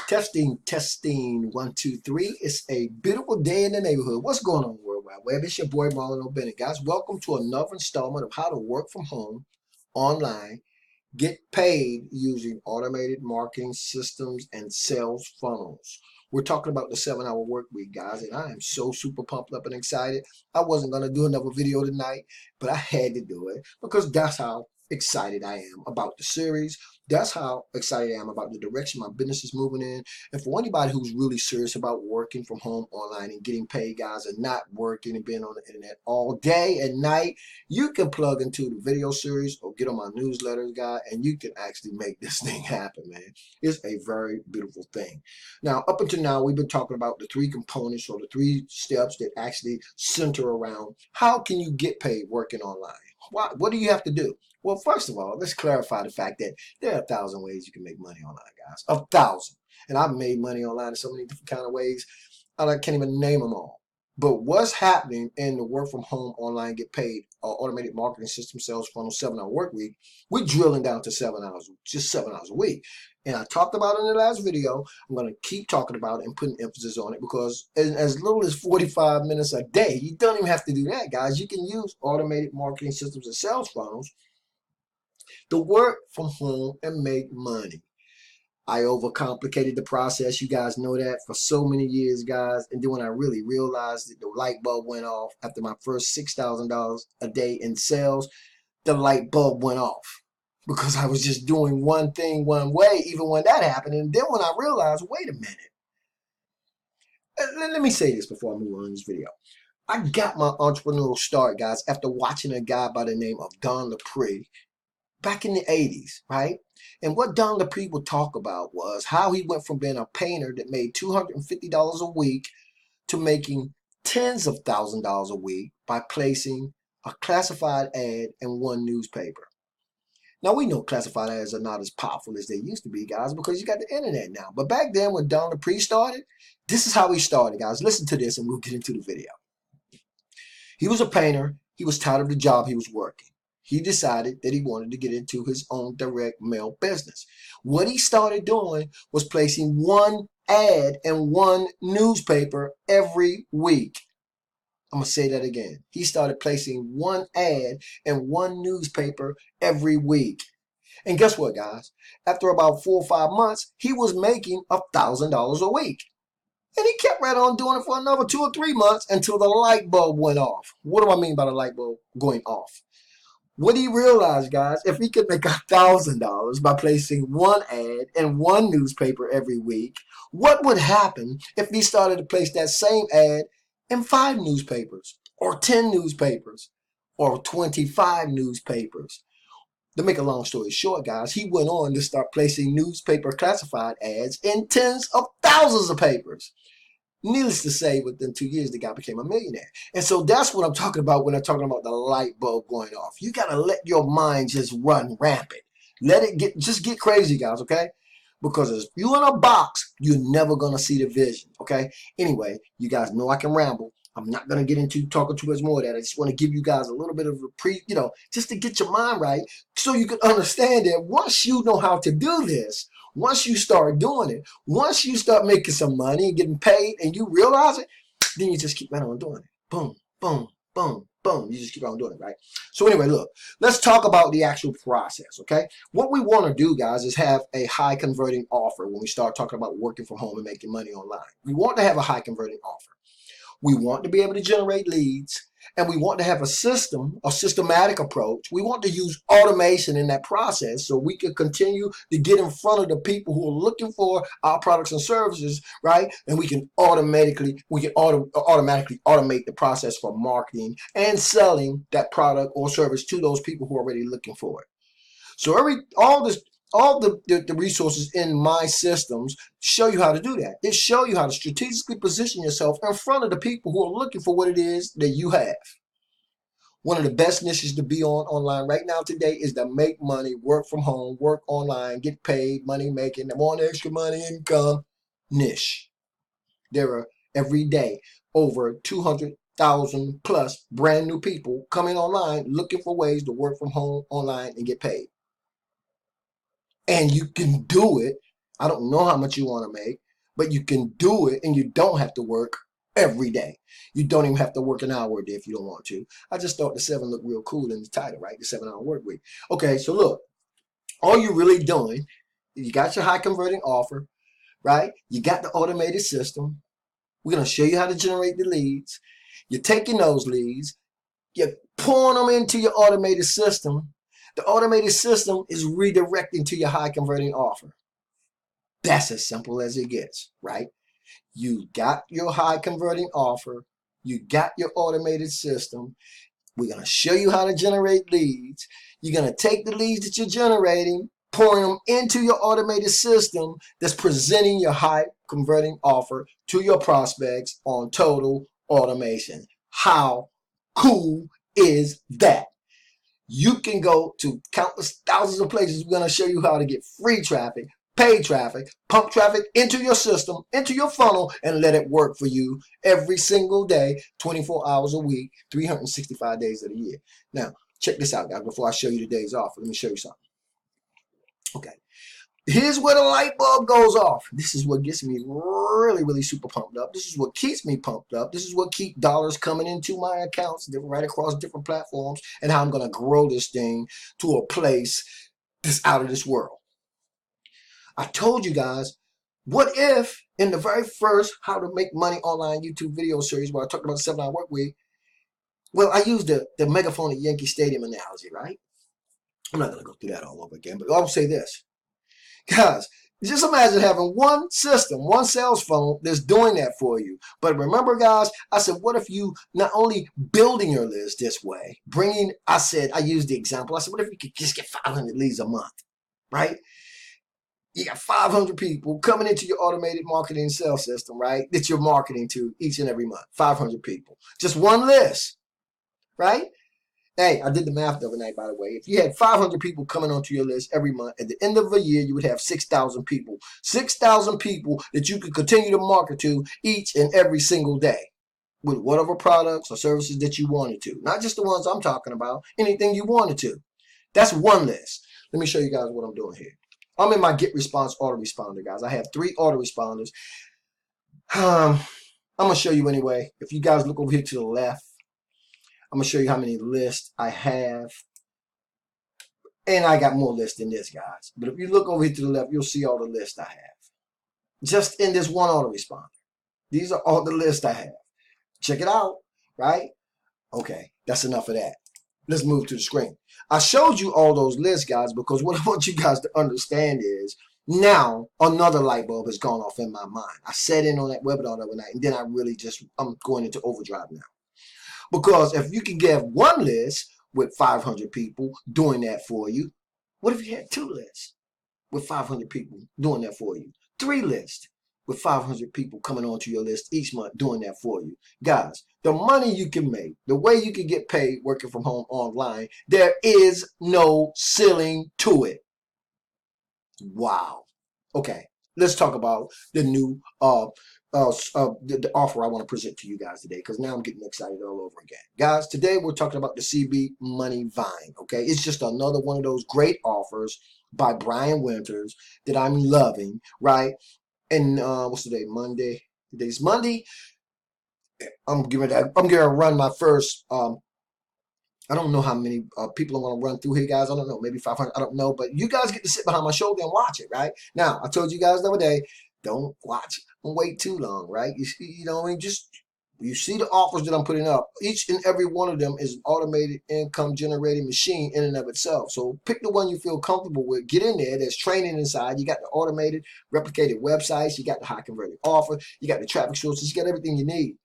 Testing, testing, 1, 2, 3. It's a beautiful day in the neighborhood. What's going on, World Wide Web? It's your boy, Marlon O Bennett. Guys, welcome to another installment of how to work from home, online, get paid using automated marketing systems and sales funnels. We're talking about the 7-hour work week, guys, and I am so super pumped up and excited. I wasn't going to do another video tonight, but I had to do it because that's how excited I am about the series. That's how excited I am about the direction my business is moving in. And for anybody who's really serious about working from home online and getting paid, guys, and not working and being on the internet all day and night, you can plug into the video series or get on my newsletters, guy, and you can actually make this thing happen, man. It's a very beautiful thing. Now, up until now, we've been talking about the 3 components or the 3 steps that actually center around how can you get paid working online? What do you have to do? Well, first of all, let's clarify the fact that there are 1,000 ways you can make money online, guys. 1,000. And I've made money online in so many different kind of ways. I can't even name them all. But what's happening in the work from home, online, get paid, automated marketing system, sales funnel, 7-hour work week, we're drilling down to 7 hours, just 7 hours a week. And I talked about it in the last video. I'm going to keep talking about it and putting emphasis on it because as little as 45 minutes a day, you don't even have to do that, guys. You can use automated marketing systems and sales funnels to work from home and make money. I overcomplicated the process. You guys know that for so many years, guys. And then when I really realized that the light bulb went off after my first $6,000 a day in sales, the light bulb went off because I was just doing one thing one way, even when that happened. And then when I realized, wait a minute. Let me say this before I move on in this video. I got my entrepreneurial start, guys, after watching a guy by the name of Don Lapre back in the 80s, right? And what Don Lapre would talk about was how he went from being a painter that made $250 a week to making tens of thousands of dollars a week by placing a classified ad in one newspaper. Now, we know classified ads are not as powerful as they used to be, guys, because you got the internet now. But back then when Don Lapre started, this is how he started, guys. Listen to this and we'll get into the video. He was a painter. He was tired of the job he was working. He decided that he wanted to get into his own direct mail business. What he started doing was placing one ad in one newspaper every week. I'm going to say that again. He started placing one ad in one newspaper every week. And guess what, guys? After about 4 or 5 months, he was making $1,000 a week. And he kept right on doing it for another 2 or 3 months until the light bulb went off. What do I mean by the light bulb going off? What he realized, guys, if he could make $1,000 by placing one ad in one newspaper every week, what would happen if he started to place that same ad in 5 newspapers or 10 newspapers or 25 newspapers? To make a long story short, guys, he went on to start placing newspaper classified ads in tens of thousands of papers. Needless to say, within 2 years, the guy became a millionaire. And so that's what I'm talking about when I'm talking about the light bulb going off. You got to let your mind just run rampant. Let it just get crazy, guys, okay? Because if you're in a box, you're never going to see the vision, okay? Anyway, you guys know I can ramble. I'm not going to get into talking too much more of that. I just want to give you guys a little bit of a just to get your mind right so you can understand that once you know how to do this, once you start doing it, once you start making some money and getting paid and you realize it, then you just keep right on doing it. Boom, boom, boom, boom. You just keep on doing it, right? So anyway, look, let's talk about the actual process, okay? What we want to do, guys, is have a high converting offer when we start talking about working from home and making money online. We want to have a high converting offer. We want to be able to generate leads, and we want to have a systematic approach. We want to use automation in that process so we can continue to get in front of the people who are looking for our products and services, right? And we can automatically automate the process for marketing and selling that product or service to those people who are already looking for it. So all the resources in my systems show you how to do that. They show you how to strategically position yourself in front of the people who are looking for what it is that you have. One of the best niches to be on online right now today is to make money, work from home, work online, get paid, money making, want extra money, income niche. There are every day over 200,000 plus brand new people coming online looking for ways to work from home online and get paid. And you can do it I don't know how much you want to make, but you can do it and you don't have to work every day. You don't even have to work an hour a day if you don't want to. I just thought the 7 looked real cool in the title, right? The 7-hour work week. Okay, so look, all you're really doing, you got your high converting offer, right? You got the automated system. We're going to show you how to generate the leads. You're taking those leads, you're pouring them into your automated system. The automated system is redirecting to your high converting offer. That's as simple as it gets, right? You got your high converting offer. You got your automated system. We're going to show you how to generate leads. You're going to take the leads that you're generating, pouring them into your automated system that's presenting your high converting offer to your prospects on total automation. How cool is that? You can go to countless thousands of places. We're going to show you how to get free traffic, paid traffic, pump traffic into your system, into your funnel, and let it work for you every single day, 24 hours a week, 365 days of the year. Now, check this out, guys, before I show you the days off. Let me show you something. Okay. Here's where the light bulb goes off. This is what gets me really, really super pumped up. This is what keeps me pumped up. This is what keeps dollars coming into my accounts right across different platforms, and how I'm going to grow this thing to a place that's out of this world. I told you guys, what if in the very first How to Make Money Online YouTube video series where I talked about the 7-hour work week, well, I used the megaphone at Yankee Stadium analogy, right? I'm not going to go through that all over again, but I'll say this. Guys, just imagine having one system, one sales funnel that's doing that for you. But remember, guys, I said, what if you not only building your list this way, I used the example. I said, what if you could just get 500 leads a month, right? You got 500 people coming into your automated marketing and sales system, right? That you're marketing to each and every month. 500 people. Just one list, right? Hey, I did the math the other night, by the way. If you had 500 people coming onto your list every month, at the end of a year, you would have 6,000 people. 6,000 people that you could continue to market to each and every single day with whatever products or services that you wanted to. Not just the ones I'm talking about, anything you wanted to. That's one list. Let me show you guys what I'm doing here. I'm in my Get Response autoresponder, guys. I have 3 autoresponders. I'm going to show you anyway. If you guys look over here to the left, I'm going to show you how many lists I have. And I got more lists than this, guys. But if you look over here to the left, you'll see all the lists I have. Just in this one autoresponder. These are all the lists I have. Check it out, right? Okay, that's enough of that. Let's move to the screen. I showed you all those lists, guys, because what I want you guys to understand is now another light bulb has gone off in my mind. I sat in on that webinar the other night, and then I'm going into overdrive now. Because if you can get one list with 500 people doing that for you, what if you had 2 lists with 500 people doing that for you? 3 lists with 500 people coming onto your list each month doing that for you. Guys, the money you can make, the way you can get paid working from home online, there is no ceiling to it. Wow. Okay, let's talk about the new the offer I want to present to you guys today, because now I'm getting excited all over again. Guys, today we're talking about the CB Money Vine, okay? It's just another one of those great offers by Brian Winters that I'm loving, right? And what's today? Monday. Today's Monday. I'm gonna run my first I don't know how many people I'm going to run through here, guys. I don't know, maybe 500. I don't know. But you guys get to sit behind my shoulder and watch it, right? Now, I told you guys the other day, don't watch and wait too long, right? You know, I mean, you see the offers that I'm putting up. Each and every one of them is an automated income generating machine in and of itself. So pick the one you feel comfortable with. Get in there. There's training inside. You got the automated, replicated websites. You got the high converting offer. You got the traffic sources. You got everything you need.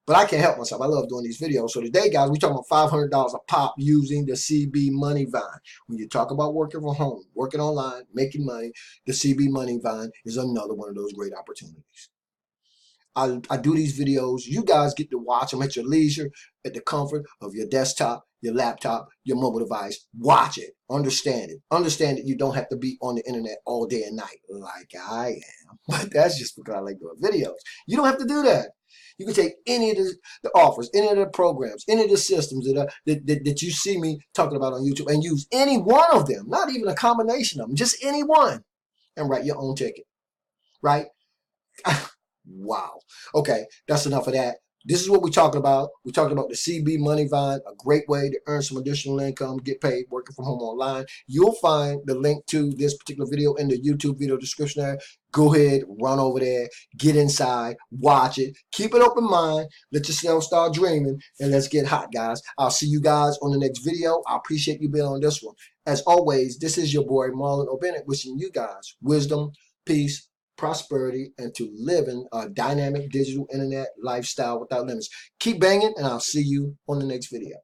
But I can't help myself. I love doing these videos. So today, guys, we're talking about $500 a pop using the CB Money Vine. When you talk about working from home, working online, making money, the CB Money Vine is another one of those great opportunities. I do these videos. You guys get to watch them at your leisure, at the comfort of your desktop, your laptop, your mobile device. Watch it. Understand it. Understand that you don't have to be on the internet all day and night like I am. But that's just because I like doing videos. You don't have to do that. You can take any of the offers, any of the programs, any of the systems that you see me talking about on YouTube, and use any one of them, not even a combination of them, just any one, and write your own ticket. right? Wow. Okay, that's enough of that. This is what we're talking about. We're talking about the CB Money Vine, a great way to earn some additional income, get paid working from home online. You'll find the link to this particular video in the YouTube video description there. Go ahead, run over there, get inside, watch it, keep an open mind, let yourself start dreaming, and let's get hot, guys. I'll see you guys on the next video. I appreciate you being on this one. As always, this is your boy Marlon O Bennett, wishing you guys wisdom, peace, prosperity, and to live in a dynamic digital internet lifestyle without limits. Keep banging, and I'll see you on the next video.